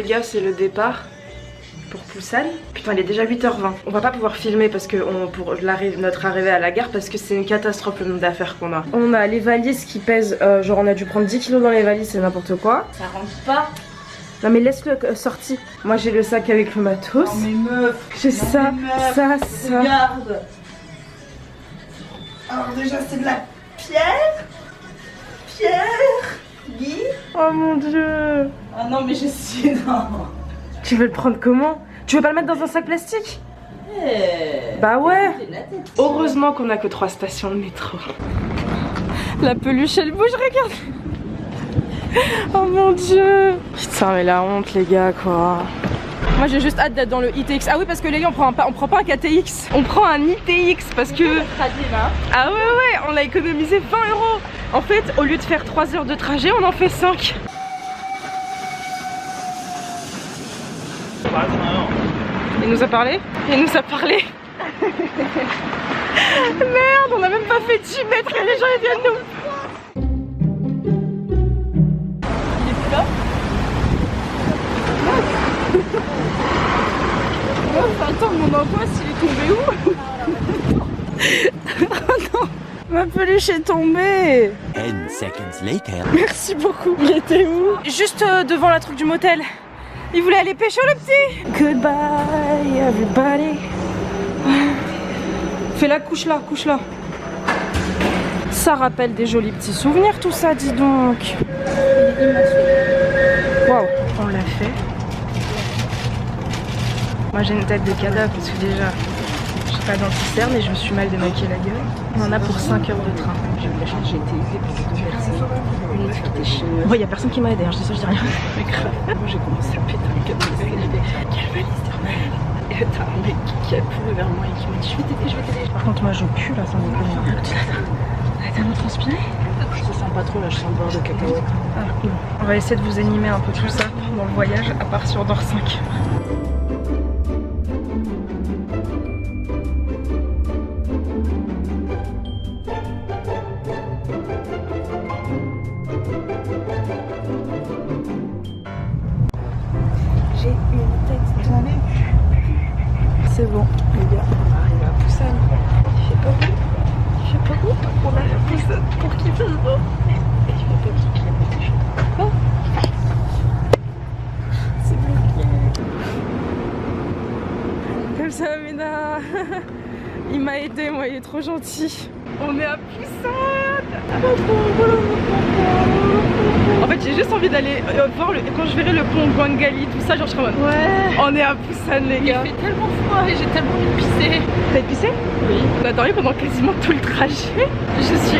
gars, c'est le départ pour Busan. Putain, il est déjà 8h20. On va pas pouvoir filmer parce que pour notre arrivée à la gare parce que c'est une catastrophe le nombre d'affaires qu'on a. On a les valises qui pèsent, genre on a dû prendre 10 kilos dans les valises, c'est n'importe quoi. Ça rentre pas. Non mais laisse-le sorti. Moi j'ai le sac avec le matos. Non mais meuf. J'ai ça, ça. Regarde. Alors déjà c'est de la pierre. Guy. Oh mon dieu. Ah non mais je suis non. Tu veux le prendre comment? Tu veux pas le mettre dans un sac plastique? Bah ouais. Heureusement qu'on a que 3 stations de métro. La peluche elle bouge, regarde. Oh mon dieu. Putain mais la honte les gars quoi. Moi j'ai juste hâte d'être dans le ITX. Ah oui parce que les gars on prend pas un KTX. On prend un ITX parce que... Ah ouais on a économisé 20 €. En fait au lieu de faire 3 heures de trajet on en fait 5. Il nous a parlé? Il nous a parlé. Merde, on a même pas fait 10 mètres et les gens ils viennent nous. Il est plus là? Attends, mon angoisse il est tombé où? Oh non, ma peluche est tombée. 10 seconds later. Merci beaucoup. Il était où? Juste devant la truc du motel. Il voulait aller pêcher le petit. Goodbye everybody. Fais-la, couche-la, couche-la. Ça rappelle des jolis petits souvenirs tout ça, dis donc. Waouh, on l'a fait. Moi j'ai une tête de cadavre parce que déjà j'ai pas d'anti-cerne et je me suis mal démaquillée la gueule. On en a pour 5 heures de train. J'ai eu la chance, j'ai été aidée par 2 personnes. Une qui était chinoise. Bon, y a personne qui m'a aidé, hein, je dis ça, je dis rien. Mais grave. Moi j'ai commencé à péter un câble parce que j'ai fait quelle valise dernière. Et t'as un mec qui a couru vers moi et qui m'a dit je vais t'aider, je vais t'aider. Par contre, moi je pue là, ça me plaît. Tu l'as tellement transpiré? Je te sens pas trop là, je sens le bord de cacahuète. Ah cool. On va essayer de vous animer un peu tout ça pendant le voyage, à part sur Dor 5. C'est bon, les gars, on va arriver à Busan. Il fait pas beau. Il fait pas beau. On arrive à Busan pour qu'il fasse beau. Et il fait pas qu'il y ait oh. C'est bloqué. Comme ça, Ména. Il m'a aidé, moi, il est trop gentil. On est à Busan. En fait j'ai juste envie d'aller voir quand je verrai le pont Gwangali, tout ça, genre je serai en mode ouais. On est à Busan les gars. Il fait tellement froid et j'ai tellement envie de pisser. T'as pissé? Oui. On a dormi pendant quasiment tout le trajet.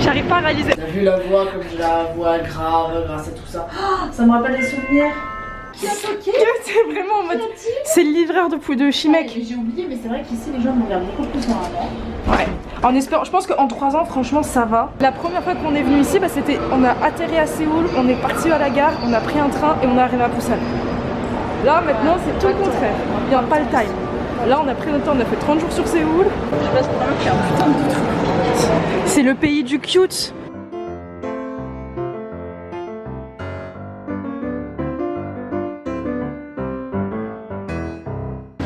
J'arrive pas à réaliser. T'as vu la voix comme j'ai la voix grave grâce à tout ça. Oh, ça me rappelle des souvenirs. Qui a toqué? C'est vraiment en mode... C'est le livreur de Chimec. J'ai oublié mais c'est vrai qu'ici les gens me regardent beaucoup plus normalement. Ouais. En espérant, je pense qu'en 3 ans franchement ça va. La première fois qu'on est venu ici, bah, c'était, on a atterri à Séoul, on est parti à la gare, on a pris un train et on est arrivé à Busan. Là maintenant c'est tout le contraire, il n'y a pas le time. Là on a pris notre temps, on a fait 30 jours sur Séoul. Je sais pas ce qu'on a fait un putain de tout. C'est le pays du cute.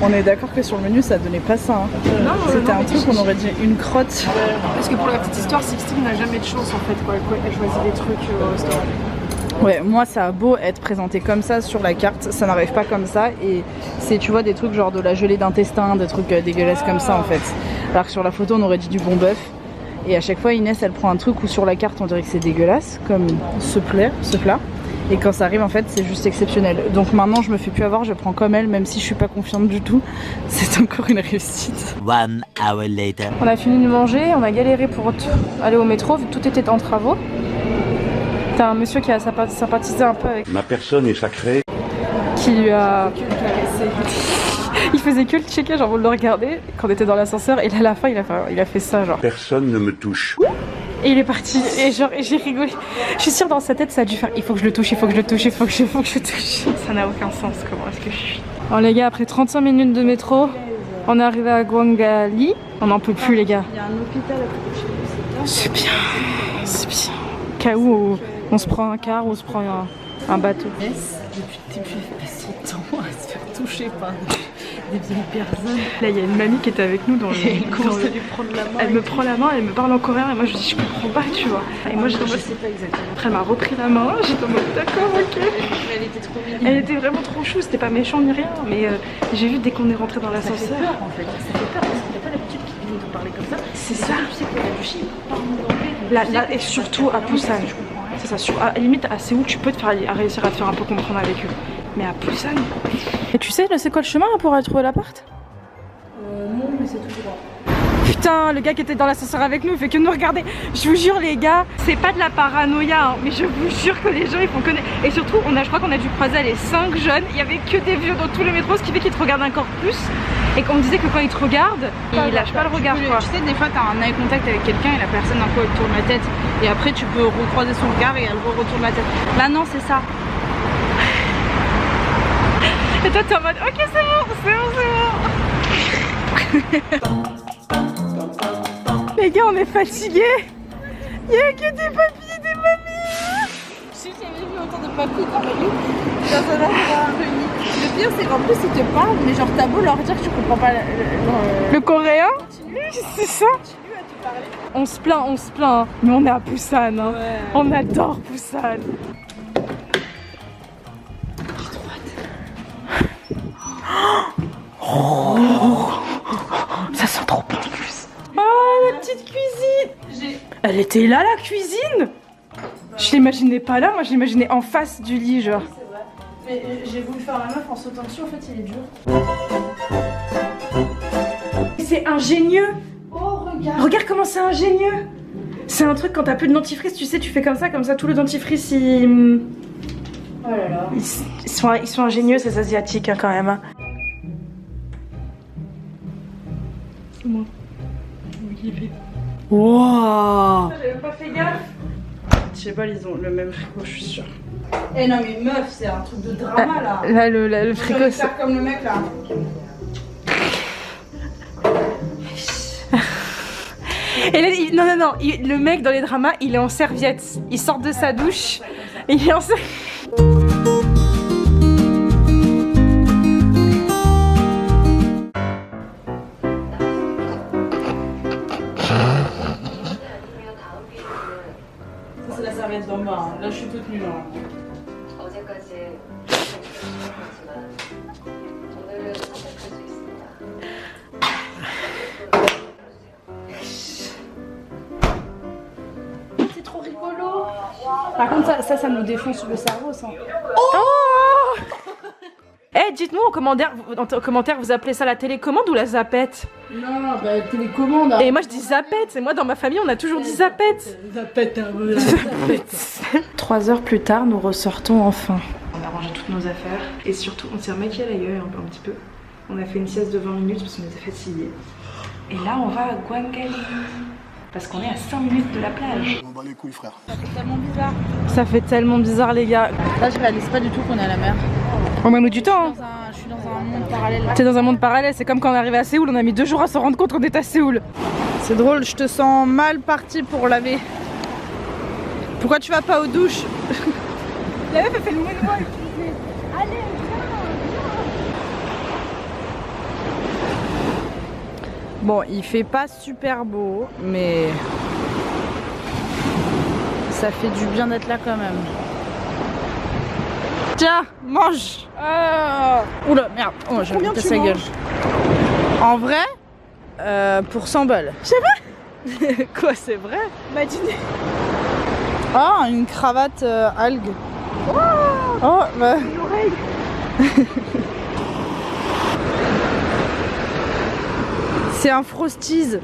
On est d'accord que sur le menu ça donnait pas ça. Hein. C'était un truc on aurait dit une crotte. Parce que pour la petite histoire, Sixtine n'a jamais de chance en fait quoi. Elle choisit des trucs au restaurant. Ouais, moi ça a beau être présenté comme ça sur la carte, ça n'arrive pas comme ça et c'est tu vois des trucs genre de la gelée d'intestin, des trucs dégueulasses comme ça en fait. Alors que sur la photo on aurait dit du bon bœuf. Et à chaque fois Inès elle prend un truc où sur la carte on dirait que c'est dégueulasse, comme ce plat. Et quand ça arrive en fait c'est juste exceptionnel. Donc maintenant je me fais plus avoir, je prends comme elle même si je suis pas confiante du tout. C'est encore une réussite. 1 hour later. On a fini de manger, on a galéré pour aller au métro vu que tout était en travaux. T'as un monsieur qui a sympathisé un peu avec... Ma personne est sacrée. Qui lui a... Il faisait que le checker, genre vous le regardez quand on était dans l'ascenseur et là à la fin il a fait ça genre. Personne ne me touche. Et il est parti et genre j'ai rigolé. Je suis sûre dans sa tête ça a dû faire il faut que je le touche, il faut que je le touche, il faut que je touche. Ça n'a aucun sens, comment est-ce que je suis. Alors les gars, après 35 minutes de métro, on est arrivé à Gwangali. On n'en peut plus les gars. Il y a un hôpital à côté de chez nous, c'est bien. C'est bien. Cas où on se prend un car ou on se prend Un bateau. Depuis le début, elle passe son temps à se faire toucher par des vieilles personnes. Là, il y a une mamie qui était avec nous dans le. Elle commence à lui prendre la main. Elle me prend la main, elle me parle en coréen et moi je dis je comprends pas, tu vois. Et moi je sais pas exactement. Après elle m'a repris la main, j'étais en mode d'accord, ok. Elle était trop mignonne. Elle était vraiment trop chou, c'était pas méchant ni rien, mais j'ai vu dès qu'on est rentré dans Ça fait l'ascenseur. peur en fait. Ça fait peur parce qu'il n'a pas l'habitude qu'il vienne te parler comme ça. C'est ça. Tu sais qu'il y a du chien, pas en anglais. Là, et surtout à Busan. C'est ça, à limite à Séoul tu peux te faire réussir à te faire un peu comprendre avec eux. Mais à Busan. Et tu sais, là, c'est quoi le chemin pour aller trouver l'appart? Non, mais c'est tout droit. Putain, le gars qui était dans l'ascenseur avec nous, il fait que nous regarder. Je vous jure les gars, c'est pas de la paranoïa, hein, mais je vous jure que les gens ils font connaître. Et surtout, je crois qu'on a dû croiser les 5 jeunes, il y avait que des vieux dans tous les métros, ce qui fait qu'ils te regardent encore plus. Et qu'on me disait que quand ils te regardent, ils lâchent pas le regard quoi. Tu sais, des fois, t'as un eye contact avec quelqu'un et la personne d'un coup elle tourne la tête. Et après, tu peux recroiser son regard et elle retourne la tête. Là, non, c'est ça. Et toi t'es en mode ok c'est bon. Les gars on est fatigués. Il y a que des papis et des mamies. Je sais que j'avais vu autant de papy dans ma vie dans un endroit réuni. Le pire, c'est qu'en plus, ils te parlent, mais genre, t'as beau leur dire que tu comprends pas Le coréen. C'est ça. On se plaint, hein. Mais on est à Busan. Hein. Ouais. On adore Busan. Ça sent trop bon en plus. Oh la petite cuisine. Elle était là la cuisine. Je l'imaginais pas là, moi je l'imaginais en face du lit genre. Mais j'ai voulu faire la meuf en sautant dessus, en fait il est dur. C'est ingénieux. Oh regarde. Regarde comment c'est ingénieux. C'est un truc quand t'as plus de dentifrice, tu sais, tu fais comme ça tout le dentifrice il... Oh là là. Ils sont ingénieux ces asiatiques hein, quand même. Hein. Moi. Wow. J'avais pas fait gaffe. Je sais pas, ils ont le même frigo, je suis sûre. Eh non, mais meuf, c'est un truc de drama là. Là, le frigo, Je vais c'est... faire comme le mec là. Et là, non, le mec dans les dramas, il est en serviette. Il sort de sa douche, et il est en serviette. Ça, c'est la serviette d'en bas. Hein. Là, je suis toute nue. Hein. C'est trop rigolo. Par contre, ça nous défonce le cerveau, ça. Oh Eh, dites-nous en commentaire, vous appelez ça la télécommande ou la zapette? Non, bah télécommande. Hein. Et moi je dis zapette, et moi dans ma famille on a toujours dit zapette. Zapette, un peu. 3 heures plus tard, nous ressortons enfin. On a rangé toutes nos affaires et surtout on s'est remaquillé à l'œil un petit peu. On a fait une sieste de 20 minutes parce qu'on était fatigués. Et là on va à Gwangali parce qu'on est à 5 minutes de la plage. On bat les couilles, frère. Ça fait tellement bizarre. Ça fait tellement bizarre les gars. Là, je réalise pas du tout qu'on est à la mer. On met du temps. Hein. Je suis dans un monde parallèle. T'es dans un monde parallèle, c'est comme quand on est arrivé à Séoul, on a mis 2 jours à se rendre compte qu'on était à Séoul. C'est drôle, je te sens mal parti pour laver. Pourquoi tu vas pas aux douches? La meuf elle fait le moonwalk. Allez, viens. Bon, il fait pas super beau, mais ça fait du bien d'être là quand même. Tiens, mange. Oula, merde. Oh, j'ai envie de casser la gueule. En vrai, pour 100 balles. C'est vrai. Quoi, c'est vrai? Bah, dîner. Ah, une cravate algue. Oh, bah. Une oreille. C'est un Frosties.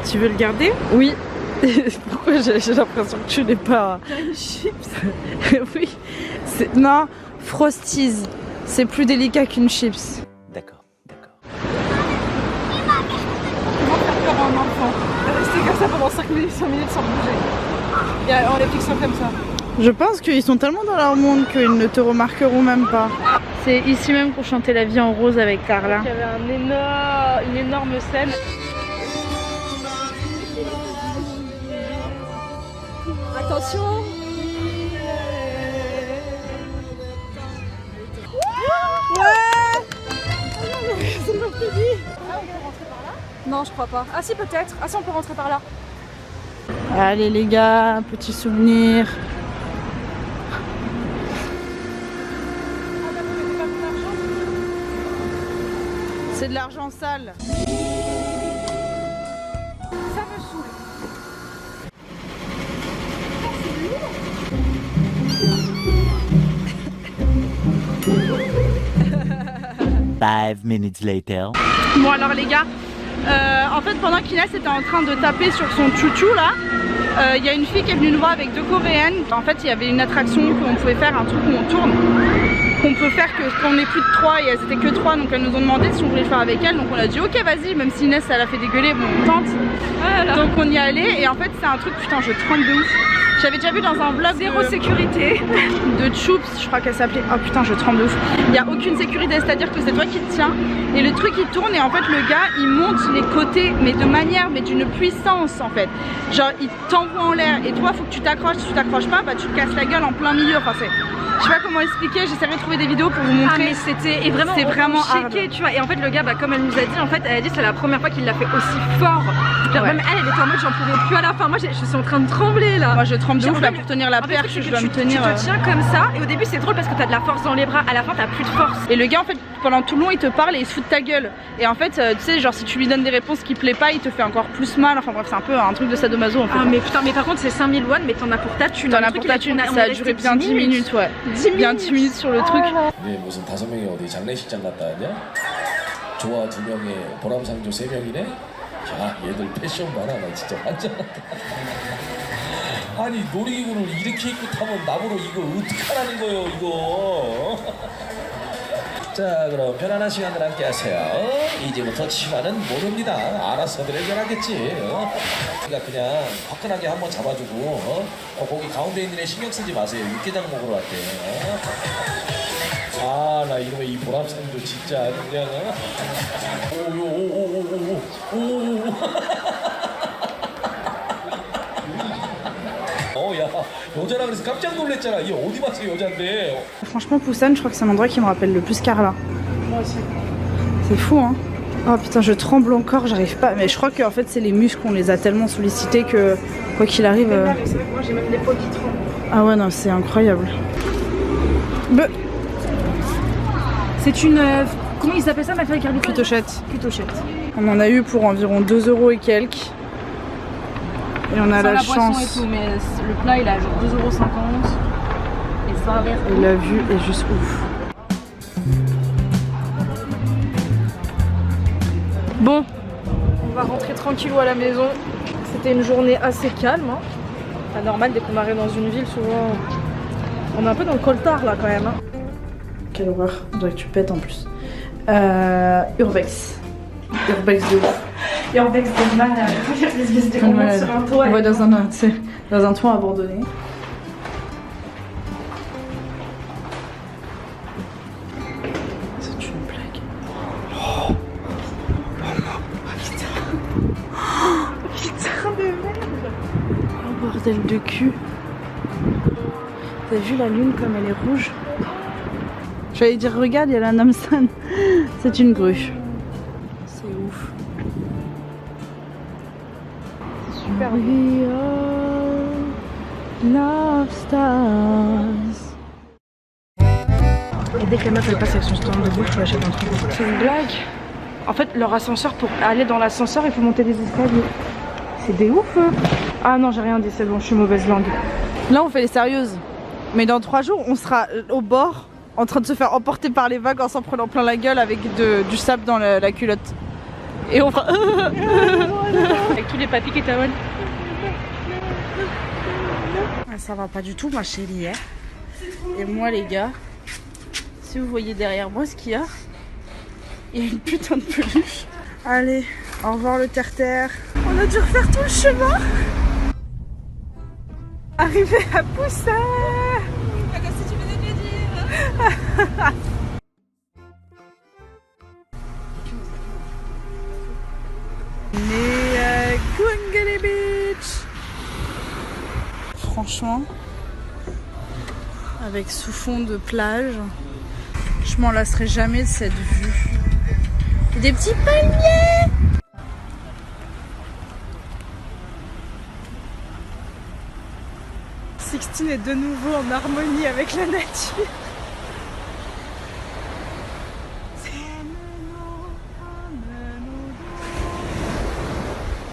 Tu veux le garder? Oui. Pourquoi j'ai l'impression que tu n'es pas... Une chips. Oui. Non, Frosties. C'est plus délicat qu'une chips. D'accord, d'accord. Comme un enfant. Rester comme ça pendant 5 minutes sans bouger. Et on les fixe comme ça. Je pense qu'ils sont tellement dans leur monde qu'ils ne te remarqueront même pas. C'est ici même qu'on chantait La vie en rose avec Carla. Il y avait une énorme scène. Attention. c'est pas fini. Ah, on peut rentrer par là? Non, je crois pas. Ah si, peut-être. Ah si, on peut rentrer par là. Allez les gars, petit souvenir. C'est de l'argent sale. Ça me saoule. 5 minutes later. Bon alors les gars, en fait pendant qu'Inès était en train de taper sur son chouchou là, il y a une fille qui est venue nous voir avec 2 coréennes. En fait il y avait une attraction qu'on pouvait faire, un truc où on tourne, qu'on peut faire que quand on est plus de 3 et elles étaient que 3, donc elles nous ont demandé si on voulait le faire avec elles. Donc on a dit ok vas-y, même si Inès elle a fait dégueuler, bon on tente. Voilà. Donc on y allait et en fait c'est un truc, putain je trempe de ouf. J'avais déjà vu dans un vlog Zéro sécurité de Choops, je crois qu'elle s'appelait. Oh putain, je tremble de ouf. Il n'y a aucune sécurité, c'est-à-dire que c'est toi qui te tiens et le truc il tourne et en fait le gars il monte les côtés mais de manière, mais d'une puissance en fait. Genre il t'envoie en l'air et toi faut que tu t'accroches, si tu t'accroches pas, bah tu te casses la gueule en plein milieu. Enfin c'est... Je sais pas comment expliquer, j'essaierai de trouver des vidéos pour vous montrer. Ah mais c'était vraiment checké, tu vois. Et en fait le gars, bah, comme elle nous a dit, en fait elle a dit c'est la première fois qu'il l'a fait aussi fort. Genre, même elle était en mode j'en pouvais plus à la fin. Moi je suis en train de trembler là. Moi je tremble de ouf là pour tenir la perche, je dois me tenir. Tu te tiens comme ça et au début c'est drôle parce que t'as de la force dans les bras, à la fin t'as plus de force. Et le gars en fait pendant tout le long il te parle et il se fout de ta gueule. Et en fait tu sais genre si tu lui donnes des réponses qui plaît pas il te fait encore plus mal. Enfin bref c'est un peu un truc de sadomaso en fait. Ah mais putain mais par contre c'est 5000 won mais t'en as pour ta thune. T'en as pour ta thune, ça a duré bien 10 minutes ouais. Bien 10 minutes sur le truc. 이게 무슨 5명이 어디 장례식장 갔다 왔냐? 좋아 2명에 보람상조 3명이네? 야 얘들 패션 봐라 나 진짜 환장한다. 아니 놀이기구를 이렇게 입고 타면 나보러 이거 어떡하라는 거예요 이거. 자 그럼 편안한 시간을 함께 하세요. 이제부터 치마는 모릅니다. 알아서들 해결하겠지. 그러니까 그냥 화끈하게 한번 잡아주고 거기 가운데 있는 애 신경 쓰지 마세요. 육개장 먹으러 왔대. 아 나 이러면 이 보람상도 진짜 그냥 야 여자라 그래서 깜짝 놀랐잖아. 얘 어디 봤어 여잔데. Franchement Busan je crois que c'est un endroit qui me rappelle le plus Carla. Moi aussi. C'est fou hein. Oh putain je tremble encore, j'arrive pas. Mais je crois que en fait c'est les muscles, on les a tellement sollicités que quoi qu'il arrive. Moi j'ai même les poids qui tremblent. Ah ouais non c'est incroyable. C'est une... comment ils appellent ça ma fille avec Cutochette. Cutochette. On en a eu pour environ 2 € et quelques. Et on a sans la boisson chance. et tout, mais le plat il a genre 2,50 € et sans verre. Et la vue est juste ouf. Bon, on va rentrer tranquillou à la maison. C'était une journée assez calme. Hein. Pas normal, dès qu'on arrive dans une ville, souvent on est un peu dans le coltard là quand même. Hein. Quelle horreur, on dirait que tu pètes en plus. Urbex. Urbex de ouf. Urbex de malade. L'espèce de on monte sur un toit. On va dans un toit abandonné. C'est une blague. Oh putain. Oh putain de merde. Oh bordel de cul. T'as vu la lune comme elle est rouge? J'allais dire regarde il y a la Namsan. C'est une grue. C'est ouf. Super. We are love stars. Et dès que la meuf elle passe avec son stand de bouffe, je l'achète un truc. C'est une blague. En fait, leur ascenseur, pour aller dans l'ascenseur, il faut monter des escaliers. C'est des ouf. Hein. Ah non, j'ai rien dit, c'est bon, je suis mauvaise langue. Là, on fait les sérieuses. Mais dans 3 jours, on sera au bord, en train de se faire emporter par les vagues en s'en prenant plein la gueule avec du sable dans la culotte. Et on fera... avec tous les papis qui t'amènent. Ça va pas du tout, ma chérie. Hein. Et moi, les gars, si vous voyez derrière moi ce qu'il y a, il y a une putain de peluche. Allez, au revoir le terre-terre. On a dû refaire tout le chemin. Arrivé à Busan. Qu'est-ce que tu venais de me dire? On est à Kwangali Beach. Franchement, avec sous fond de plage, je m'en lasserai jamais de cette vue. Puis des petits palmiers. Sixtine est de nouveau en harmonie avec la nature.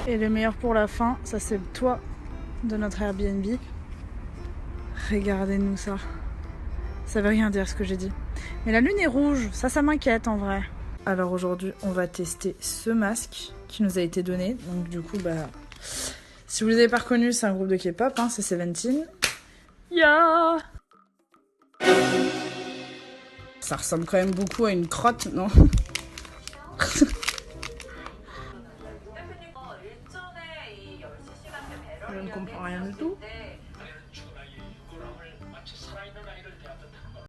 Et le meilleur pour la fin, ça c'est le toit de notre Airbnb. Regardez-nous ça. Ça veut rien dire ce que j'ai dit. Mais la lune est rouge, ça m'inquiète en vrai. Alors aujourd'hui, on va tester ce masque qui nous a été donné. Donc du coup, bah, si vous les avez pas reconnus, c'est un groupe de K-pop, hein, c'est Seventeen. Ya. Ça ressemble quand même beaucoup à une crotte, non? Je ne comprends rien du tout.